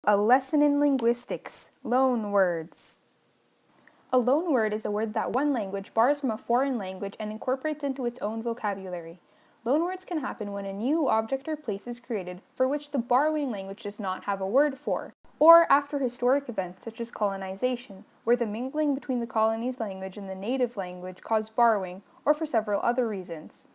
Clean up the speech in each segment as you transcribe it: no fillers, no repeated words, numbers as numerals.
A lesson in linguistics, loanwords. A loanword is a word that one language borrows from a foreign language and incorporates into its own vocabulary. Loanwords can happen when a new object or place is created for which the borrowing language does not have a word for, or after historic events such as colonization, where the mingling between the colony's language and the native language caused borrowing, or for several other reasons.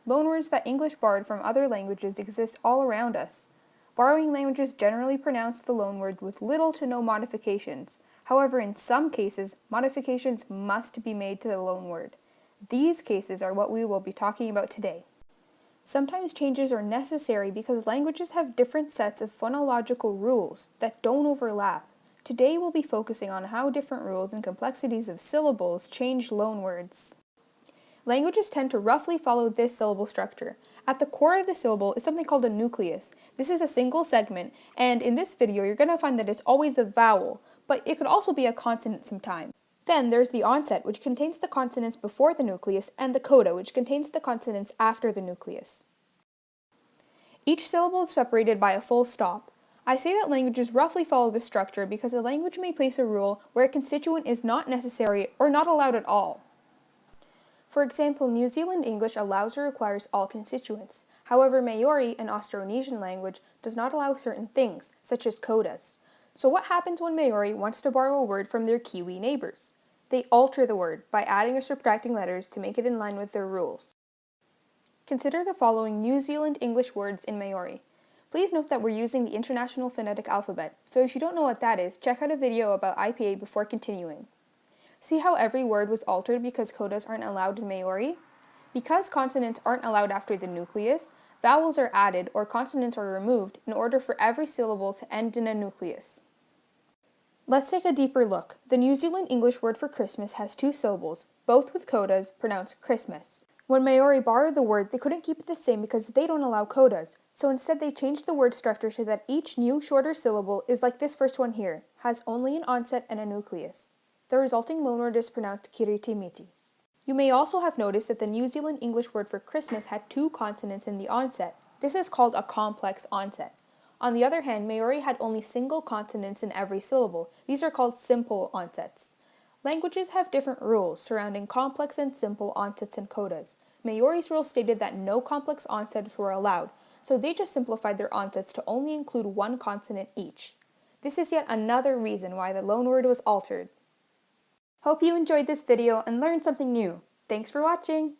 Loanwords that English borrowed from other languages exist all around us. Borrowing languages generally pronounce the loanword with little to no modifications. However, in some cases, modifications must be made to the loanword. These cases are what we will be talking about today. Sometimes changes are necessary because languages have different sets of phonological rules that don't overlap. Today we'll be focusing on how different rules and complexities of syllables change loanwords. Languages tend to roughly follow this syllable structure. At the core of the syllable is something called a nucleus. This is a single segment, and in this video you're going to find that it's always a vowel, but it could also be a consonant sometimes. Then there's the onset, which contains the consonants before the nucleus, and the coda, which contains the consonants after the nucleus. Each syllable is separated by a full stop. I say that languages roughly follow this structure because a language may place a rule where a constituent is not necessary or not allowed at all. For example, New Zealand English allows or requires all constituents. However, Maori, an Austronesian language, does not allow certain things, such as codas. So what happens when Maori wants to borrow a word from their Kiwi neighbors? They alter the word by adding or subtracting letters to make it in line with their rules. Consider the following New Zealand English words in Maori. Please note that we're using the International Phonetic Alphabet, so if you don't know what that is, check out a video about IPA before continuing. See how every word was altered because codas aren't allowed in Maori? Because consonants aren't allowed after the nucleus, vowels are added or consonants are removed in order for every syllable to end in a nucleus. Let's take a deeper look. The New Zealand English word for Christmas has two syllables, both with codas, pronounced Christmas. When Maori borrowed the word, they couldn't keep it the same because they don't allow codas, so instead they changed the word structure so that each new shorter syllable is like this first one here, has only an onset and a nucleus. The resulting loanword is pronounced kiritimiti. You may also have noticed that the New Zealand English word for Christmas had two consonants in the onset. This is called a complex onset. On the other hand, Maori had only single consonants in every syllable. These are called simple onsets. Languages have different rules surrounding complex and simple onsets and codas. Maori's rule stated that no complex onsets were allowed, so they just simplified their onsets to only include one consonant each. This is yet another reason why the loanword was altered. Hope you enjoyed this video and learned something new. Thanks for watching!